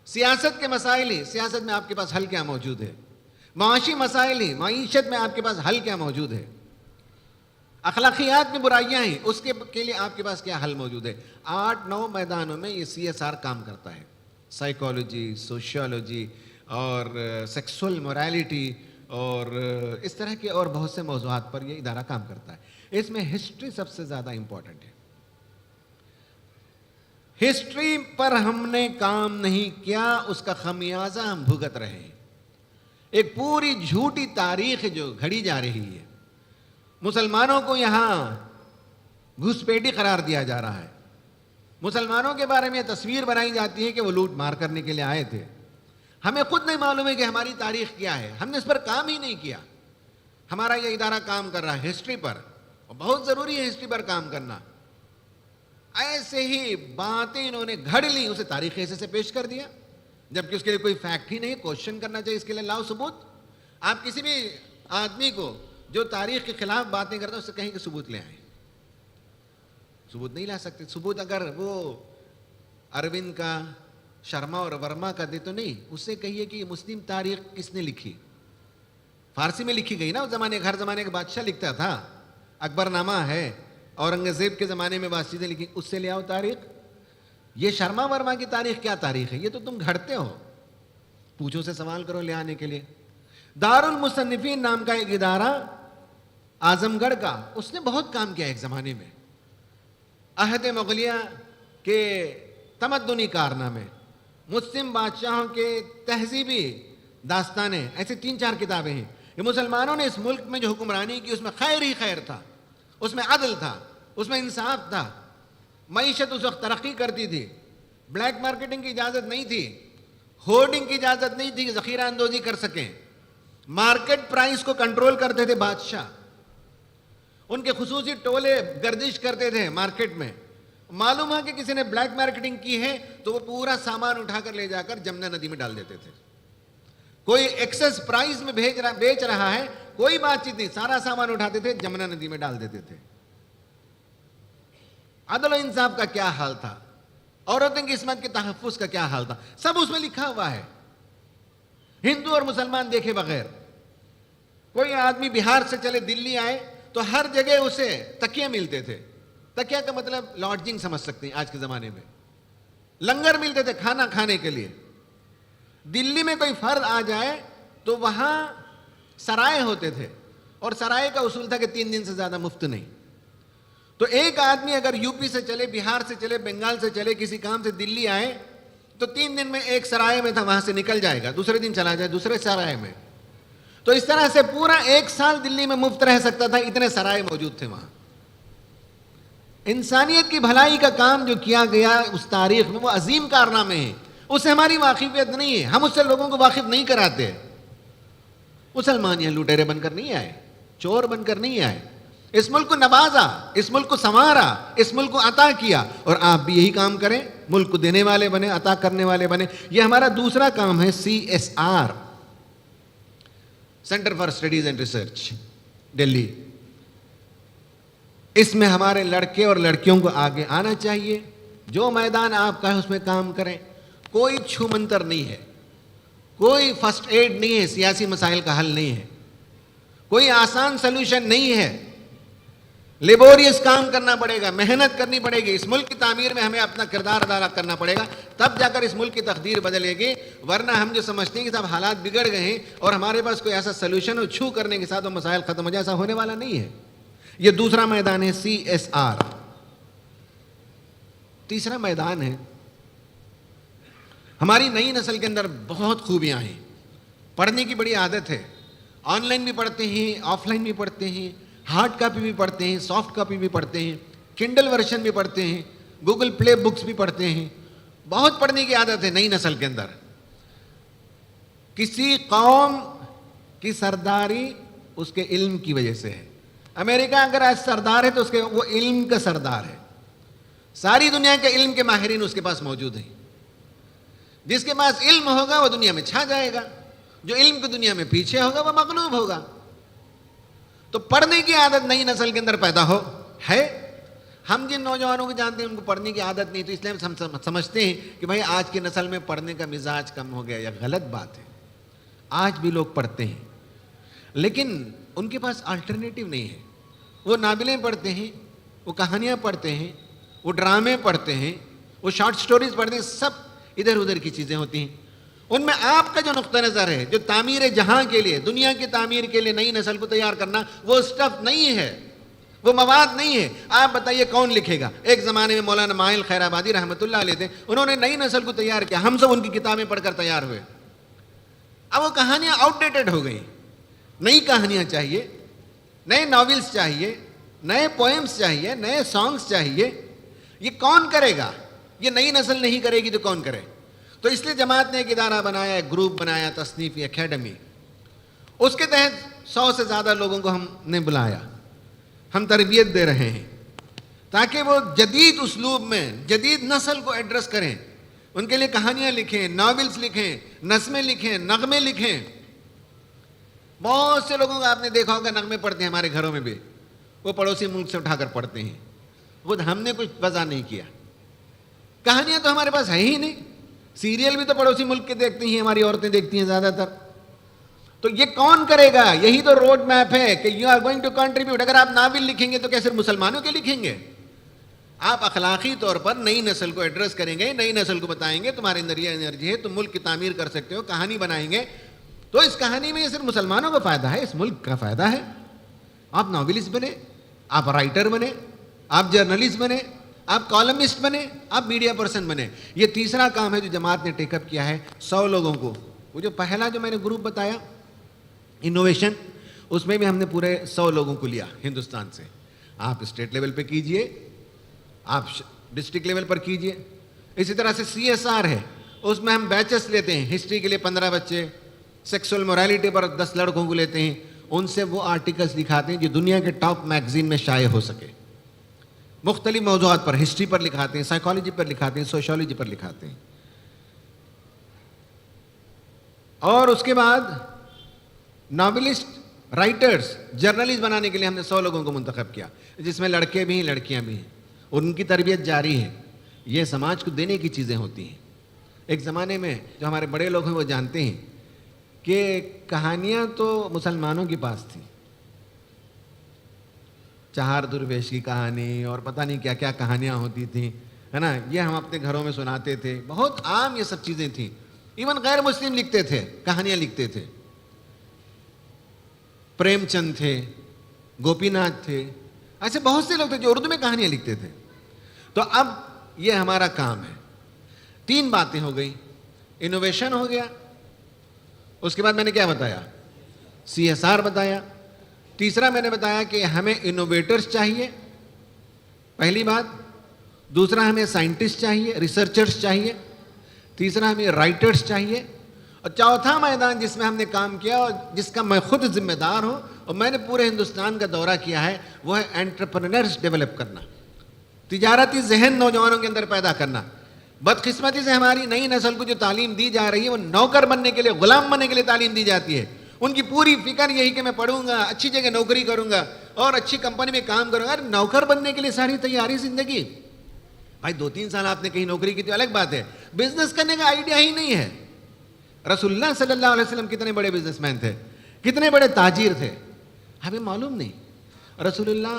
سیاست کے مسائل ہیں، سیاست میں آپ کے پاس حل کیا موجود ہے. معاشی مسائل ہیں، معیشت میں آپ کے پاس حل کیا موجود ہے. اخلاقیات میں برائیاں ہیں، اس کے لیے آپ کے پاس کیا حل موجود ہے. 8-9 میدانوں میں یہ CSR کام کرتا ہے. سائیکالوجی، سوشیالوجی اور سیکسول موریلٹی اور اس طرح کے اور بہت سے موضوعات پر یہ ادارہ کام کرتا ہے. اس میں ہسٹری سب سے زیادہ امپورٹنٹ ہے. ہسٹری پر ہم نے کام نہیں کیا، اس کا خمیازہ ہم بھگت رہے ہیں. ایک پوری جھوٹی تاریخ جو گھڑی جا رہی ہے، مسلمانوں کو یہاں گھسپیٹی قرار دیا جا رہا ہے. مسلمانوں کے بارے میں تصویر بنائی جاتی ہے کہ وہ لوٹ مار کرنے کے لیے آئے تھے. ہمیں خود نہیں معلوم ہے کہ ہماری تاریخ کیا ہے، ہم نے اس پر کام ہی نہیں کیا. ہمارا یہ ادارہ کام کر رہا ہے ہسٹری پر، اور بہت ضروری ہے ہسٹری پر کام کرنا. ایسے ہی باتیں انہوں نے گھڑ لی، اسے تاریخ ایسے سے پیش کر دیا، جبکہ اس کے لیے کوئی فیکٹ ہی نہیں. کوشچن کرنا چاہیے اس کے لیے لاؤ ثبوت. آپ کسی بھی آدمی کو جو تاریخ کے خلاف باتیں کرتا ہے اس سے کہیں کہ ثبوت لے آئیں. ثبوت نہیں لا سکتے. ثبوت اگر وہ اروند کا، شرما اور ورما کا دے تو نہیں، اس سے کہیے کہ یہ مسلم تاریخ کس نے لکھی. فارسی میں لکھی گئی نا اس زمانے، ہر زمانے کا بادشاہ لکھتا تھا. اکبر نامہ ہے، اورنگزیب کے زمانے میں بات چیزیں لکھی، اس سے لے آؤ تاریخ. یہ شرما ورما کی تاریخ کیا تاریخ ہے؟ یہ تو تم گھڑتے ہو. پوچھو سے سوال کرو لے آنے کے لیے. دارالمصنفین نام کا ایک ادارہ اعظم گڑھ کا، اس نے بہت کام کیا ایک زمانے میں. عہد مغلیہ کے تمدنی کارنامے، مسلم بادشاہوں کے تہذیبی داستانیں، ایسے 3-4 کتابیں ہیں. یہ مسلمانوں نے اس ملک میں جو حکمرانی کی اس میں خیر ہی خیر تھا، اس میں عدل تھا، اس میں انصاف تھا. معیشت اس وقت ترقی کرتی تھی، بلیک مارکیٹنگ کی اجازت نہیں تھی، ہورڈنگ کی اجازت نہیں تھی کہ ذخیرہ اندوزی کر سکیں. مارکیٹ پرائس کو کنٹرول کرتے تھے بادشاہ. ان کے خصوصی ٹولے گردش کرتے تھے مارکیٹ میں. معلوم ہے کہ کسی نے بلیک مارکیٹنگ کی ہے تو وہ پورا سامان اٹھا کر لے جا کر جمنا ندی میں ڈال دیتے تھے. کوئی ایکسس پرائز میں بیچ رہا ہے، کوئی بات چیت نہیں، سارا سامان اٹھاتے تھے جمنا ندی میں ڈال دیتے تھے. عدل و انصاف کا کیا حال تھا، عورتوں کی عصمت کے تحفظ کا کیا حال تھا، سب اس میں لکھا ہوا ہے. ہندو اور مسلمان دیکھے بغیر. کوئی آدمی بہار سے چلے دلی آئے تو ہر جگہ اسے تکیے ملتے تھے. تکیہ کا مطلب لاڈجنگ سمجھ سکتے ہیں آج کے زمانے میں. لنگر ملتے تھے کھانا کھانے کے لیے. دلی میں کوئی فرد آ جائے تو وہاں سرائے ہوتے تھے، اور سرائے کا اصول تھا کہ 3 دن سے زیادہ مفت نہیں. تو ایک آدمی اگر یوپی سے چلے، بہار سے چلے، بنگال سے چلے، کسی کام سے دلی آئے تو 3 دن میں ایک سرائے میں تھا، وہاں سے نکل جائے گا، دوسرے دن چلا جائے دوسرے سرائے میں. تو اس طرح سے پورا 1 سال دلی میں مفت رہ سکتا تھا، اتنے سرائے موجود تھے وہاں. انسانیت کی بھلائی کا کام جو کیا گیا اس تاریخ میں وہ عظیم کارنامے ہیں. اس سے ہماری واقفیت نہیں ہے، ہم اس سے لوگوں کو واقف نہیں کراتے. مسلمان یہاں لوٹیرے بن کر نہیں آئے، چور بن کر نہیں آئے. اس ملک کو نوازا، اس ملک کو سنوارا، اس ملک کو عطا کیا، اور آپ بھی یہی کام کریں، ملک کو دینے والے بنے، عطا کرنے والے بنے. یہ ہمارا دوسرا کام ہے CSR، centre for studies and research, Delhi. اس میں ہمارے لڑکے اور لڑکیوں کو آگے آنا چاہیے. جو میدان آپ کا ہے اس میں کام کریں. کوئی چھو منتر نہیں ہے، کوئی فرسٹ ایڈ نہیں ہے، سیاسی مسائل کا حل نہیں ہے، کوئی آسان سلوشن نہیں ہے. لیبوریس کام کرنا پڑے گا, محنت کرنی پڑے گی, اس ملک کی تعمیر میں ہمیں اپنا کردار ادا کرنا پڑے گا, تب جا کر اس ملک کی تقدیر بدلے گی. ورنہ ہم جو سمجھتے ہیں کہ صاحب حالات بگڑ گئے ہیں اور ہمارے پاس کوئی ایسا سلوشن ہو چھو کرنے کے ساتھ وہ مسائل ختم ہو جائے, ایسا ہونے والا نہیں ہے. یہ دوسرا میدان ہے CSR. تیسرا میدان ہے, ہماری نئی نسل کے اندر بہت خوبیاں ہیں. پڑھنے کی بڑی عادت ہے, آن لائن بھی پڑھتے ہیں, آف لائن بھی پڑھتے ہیں, ہارڈ کاپی بھی پڑھتے ہیں, سافٹ کاپی بھی پڑھتے ہیں, کنڈل ورژن بھی پڑھتے ہیں, گوگل پلے بکس بھی پڑھتے ہیں. بہت پڑھنے کی عادت ہے نئی نسل کے اندر. کسی قوم کی سرداری اس کے علم کی وجہ سے ہے. امریکہ اگر آج سردار ہے تو اس کے وہ علم کا سردار ہے. ساری دنیا کے علم کے ماہرین اس کے پاس موجود ہیں. جس کے پاس علم ہوگا وہ دنیا میں چھا جائے گا, جو علم کی دنیا میں پیچھے ہوگا وہ مغلوب ہوگا. تو پڑھنے کی عادت نئی نسل کے اندر پیدا ہے. ہم جن نوجوانوں کو جانتے ہیں ان کو پڑھنے کی عادت نہیں, تو اس لیے ہم سمجھتے ہیں کہ بھائی آج کی نسل میں پڑھنے کا مزاج کم ہو گیا. یا غلط بات ہے, آج بھی لوگ پڑھتے ہیں لیکن ان کے پاس الٹرنیٹیو نہیں ہے. وہ ناولیں پڑھتے ہیں, وہ کہانیاں پڑھتے ہیں, وہ ڈرامے پڑھتے ہیں, وہ شارٹ سٹوریز پڑھتے ہیں, سب ادھر ادھر کی چیزیں ہوتی ہیں. ان میں آپ کا جو نقطہ نظر ہے, جو تعمیر جہاں کے لیے, دنیا کی تعمیر کے لیے نئی نسل کو تیار کرنا, وہ سٹف نہیں ہے, وہ مواد نہیں ہے. آپ بتائیے کون لکھے گا؟ ایک زمانے میں مولانا مائل خیر آبادی رحمۃ اللہ علیہ تھے, انہوں نے نئی نسل کو تیار کیا. ہم سب ان کی کتابیں پڑھ کر تیار ہوئے. اب وہ کہانیاں آؤٹ ڈیٹڈ ہو گئیں. نئی کہانیاں چاہیے, نئے ناولس چاہیے, نئے پوئمس چاہیے, نئے سانگس چاہیے. یہ کون کرے گا؟ یہ نئی نسل نہیں کرے گی تو کون کرے؟ تو اس لیے جماعت نے ایک ادارہ بنایا, ایک گروپ بنایا, تصنیفی اکیڈمی. اس کے تحت 100 سے زیادہ لوگوں کو ہم نے بلایا. ہم تربیت دے رہے ہیں تاکہ وہ جدید اسلوب میں جدید نسل کو ایڈریس کریں. ان کے لیے کہانیاں لکھیں, ناولس لکھیں, نظمیں لکھیں, نغمے لکھیں. بہت سے لوگوں کو آپ نے دیکھا ہوگا نغمے پڑھتے ہیں ہمارے گھروں میں بھی, وہ پڑوسی ملک سے اٹھا کر پڑھتے ہیں. وہ ہم نے کچھ وضع نہیں کیا. کہانیاں تو ہمارے پاس ہے ہی نہیں. سیریل بھی تو پڑوسی ملک کے دیکھتی ہیں, ہماری عورتیں دیکھتی ہیں زیادہ تر. تو یہ کون کرے گا؟ یہی تو روڈ میپ ہے کہ you are going to contribute. اگر آپ ناول لکھیں گے تو کیا صرف مسلمانوں کے لکھیں گے؟ آپ اخلاقی طور پر نئی نسل کو ایڈریس کریں گے, نئی نسل کو بتائیں گے تمہارے اندر یہ انرجی ہے, تم ملک کی تعمیر کر سکتے ہو. کہانی بنائیں گے تو اس کہانی میں یہ صرف مسلمانوں کا فائدہ ہے, اس ملک کا فائدہ ہے. آپ ناولسٹ بنے, آپ رائٹر بنے, آپ جرنلسٹ بنے, آپ کالمسٹ بنے, آپ میڈیا پرسن بنے. یہ تیسرا کام ہے جو جماعت نے ٹیک اپ کیا ہے 100 لوگوں کو. وہ جو پہلا جو میں نے گروپ بتایا انوویشن, اس میں بھی ہم نے پورے 100 لوگوں کو لیا ہندوستان سے. آپ اسٹیٹ لیول پہ کیجئے, آپ ڈسٹرکٹ لیول پر کیجئے. اسی طرح سے CSR ہے, اس میں ہم بیچز لیتے ہیں. ہسٹری کے لیے 15 بچے, سیکسول موریلٹی پر 10 لڑکوں کو لیتے ہیں. ان سے وہ آرٹیکلز دکھاتے ہیں جو دنیا کے ٹاپ میگزین میں شائع ہو سکے. مختلف موضوعات پر, ہسٹری پر لکھاتے ہیں, سائیکالوجی پر لکھاتے ہیں, سوشیولوجی پر لکھاتے ہیں. اور اس کے بعد ناولسٹ, رائٹرز, جرنلسٹ بنانے کے لیے ہم نے 100 لوگوں کو منتخب کیا, جس میں لڑکے بھی ہیں, لڑکیاں بھی ہیں. ان کی تربیت جاری ہے. یہ سماج کو دینے کی چیزیں ہوتی ہیں. ایک زمانے میں جو ہمارے بڑے لوگ ہیں وہ جانتے ہیں کہ کہانیاں تو مسلمانوں کے پاس تھیں. چہار درویش کی کہانی اور پتہ نہیں کیا کیا کہانیاں ہوتی تھیں, ہے نا. یہ ہم اپنے گھروں میں سناتے تھے. بہت عام یہ سب چیزیں تھیں. ایون غیر مسلم لکھتے تھے, کہانیاں لکھتے تھے. پریم چند تھے, گوپی ناتھ تھے, ایسے بہت سے لوگ تھے جو اردو میں کہانیاں لکھتے تھے. تو اب یہ ہمارا کام ہے. 3 باتیں ہو گئی. انوویشن ہو گیا, اس کے بعد میں نے کیا بتایا, CSR بتایا. تیسرا میں نے بتایا کہ ہمیں انوویٹرز چاہیے, پہلی بات. دوسرا ہمیں سائنٹسٹ چاہیے, ریسرچرز چاہیے. تیسرا ہمیں رائٹرز چاہیے. اور چوتھا میدان جس میں ہم نے کام کیا اور جس کا میں خود ذمہ دار ہوں اور میں نے پورے ہندوستان کا دورہ کیا ہے, وہ ہے انٹرپرینرز ڈیولپ کرنا, تجارتی ذہن نوجوانوں کے اندر پیدا کرنا. بدقسمتی سے ہماری نئی نسل کو جو تعلیم دی جا رہی ہے وہ نوکر بننے کے لیے, غلام بننے کے لیے تعلیم دی جاتی ہے. ان کی پوری فکر یہی کہ میں پڑھوں گا, اچھی جگہ نوکری کروں گا اور اچھی کمپنی میں کام کروں گا. ارے نوکر بننے کے لیے ساری تیاری زندگی. بھائی 2-3 سال آپ نے کہیں نوکری کی تو الگ بات ہے, بزنس کرنے کا آئیڈیا ہی نہیں ہے. رسول اللہ صلی اللہ علیہ وسلم کتنے بڑے بزنس مین تھے, کتنے بڑے تاجر تھے, ہمیں معلوم نہیں. رسول اللہ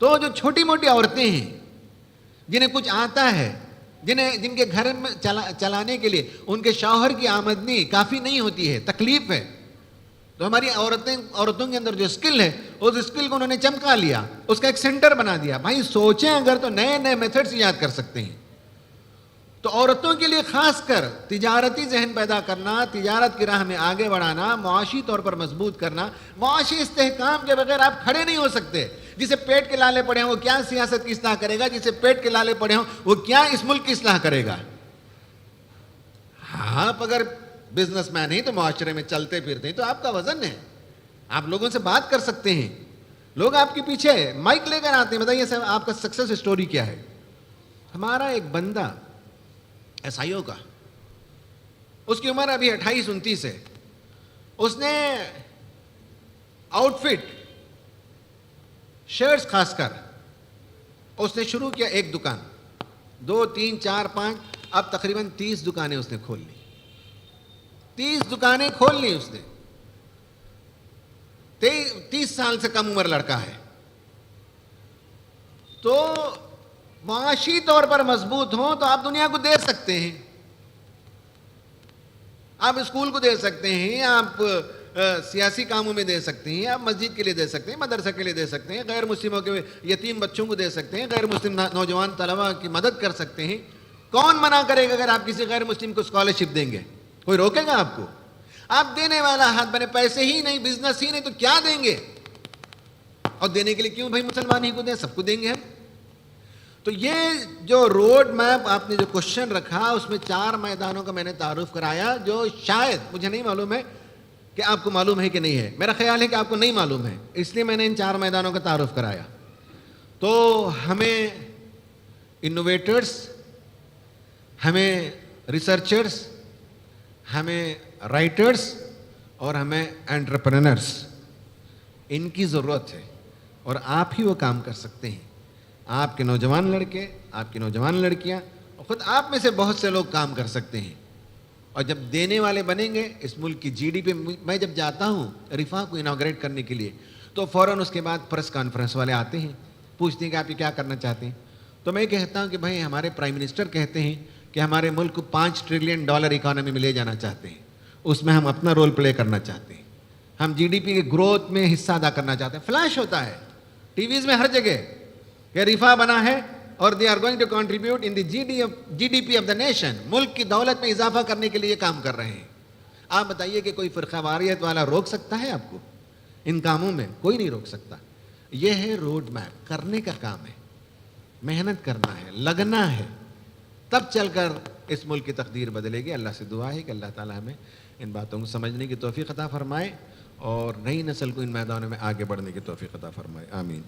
تو جو چھوٹی موٹی عورتیں ہیں جنہیں کچھ آتا ہے، جن کے گھر میں چلانے کے لیے ان کے شوہر کی آمدنی کافی نہیں ہوتی ہے، تکلیف ہے، تو ہماری عورتوں کے اندر جو اسکل ہے اس اسکل کو انہوں نے چمکا لیا، اس کا ایک سینٹر بنا دیا. بھائی سوچیں اگر تو نئے نئے میتھڈز ایجاد کر سکتے ہیں. تو عورتوں کے لیے خاص کر تجارتی ذہن پیدا کرنا، تجارت کی راہ میں آگے بڑھانا، معاشی طور پر مضبوط کرنا. معاشی استحکام کے بغیر آپ کھڑے نہیں ہو سکتے. جسے پیٹ کے لالے پڑے ہیں وہ کیا سیاست کی اصلاح کرے گا؟ جسے پیٹ کے لالے پڑے ہوں وہ کیا اس ملک کی اصلاح کرے گا؟ آپ اگر بزنس مین ہیں تو معاشرے میں چلتے پھرتے ہیں تو آپ کا وزن ہے، آپ لوگوں سے بات کر سکتے ہیں، لوگ آپ کے پیچھے مائک لے کر آتے ہیں، بتائیے صاحب آپ کا سکسیس اسٹوری کیا ہے؟ ہمارا ایک بندہ ایس آئی او کا، اس کی عمر ابھی 28-29 ہے. اس نے آؤٹ فٹ شرٹس خاص کر اس نے شروع کیا، ایک دکان، 2 3 4 5 اب تقریباً 30 دکانیں اس نے کھول لی. 30 دکانیں کھول لی اس نے. 30 سال سے کم عمر لڑکا ہے. تو معاشی طور پر مضبوط ہوں تو آپ دنیا کو دے سکتے ہیں، آپ اسکول کو دے سکتے ہیں، آپ سیاسی کاموں میں دے سکتے ہیں، آپ مسجد کے لیے دے سکتے ہیں، مدرسہ کے لیے دے سکتے ہیں، غیر مسلموں کے یتیم بچوں کو دے سکتے ہیں، غیر مسلم نوجوان طلباء کی مدد کر سکتے ہیں. کون منع کرے گا اگر آپ کسی غیر مسلم کو اسکالرشپ دیں گے؟ کوئی روکے گا آپ کو؟ آپ دینے والا ہاتھ بنے، پیسے ہی نہیں، بزنس ہی نہیں تو کیا دیں گے؟ اور دینے کے لیے کیوں بھائی مسلمان ہی کو دیں، سب کو دیں گے ہم. تو یہ جو روڈ میپ آپ نے جو کوشچن رکھا اس میں 4 میدانوں کا میں نے تعارف کرایا جو شاید مجھے نہیں معلوم ہے کہ آپ کو معلوم ہے کہ نہیں ہے. میرا خیال ہے کہ آپ کو نہیں معلوم ہے، اس لیے میں نے ان 4 میدانوں کا تعارف کرایا. تو ہمیں انوویٹرز، ہمیں ریسرچرز، ہمیں رائٹرز اور ہمیں انٹرپرینرز، ان کی ضرورت ہے اور آپ ہی وہ کام کر سکتے ہیں. آپ کے نوجوان لڑکے، آپ کی نوجوان لڑکیاں، خود آپ میں سے بہت سے لوگ کام کر سکتے ہیں. اور جب دینے والے بنیں گے اس ملک کی جی ڈی پی، میں جب جاتا ہوں رفاح کو انوگریٹ کرنے کے لیے تو فوراً اس کے بعد پریس کانفرنس والے آتے ہیں، پوچھتے ہیں کہ آپ یہ کیا کرنا چاہتے ہیں. تو میں کہتا ہوں کہ بھائی ہمارے پرائم منسٹر کہتے ہیں کہ ہمارے ملک کو $5 ٹریلین اکانومی میں لے جانا چاہتے ہیں، اس میں ہم اپنا رول پلے کرنا چاہتے ہیں، ہم جی ڈی پی کے گروتھ میں حصہ ادا کرنا چاہتے ہیں. فلیش ہوتا ہے ٹی ویز میں ہر جگہ کہ رفاح بنا ہے اور they are going to contribute in the GDP of the nation. ملک کی دولت میں اضافہ کرنے کے لیے یہ کام کر رہے ہیں. آپ بتائیے کہ کوئی فرقہ واریت والا روک سکتا ہے آپ کو ان کاموں میں؟ کوئی نہیں روک سکتا. یہ ہے روڈ میپ، کرنے کا کام ہے، محنت کرنا ہے، لگنا ہے، تب چل کر اس ملک کی تقدیر بدلے گی. اللہ سے دعا ہے کہ اللہ تعالیٰ ہمیں ان باتوں کو سمجھنے کی توفیق عطا فرمائے اور نئی نسل کو ان میدانوں میں آگے بڑھنے کی توفیق عطا فرمائے. آمین.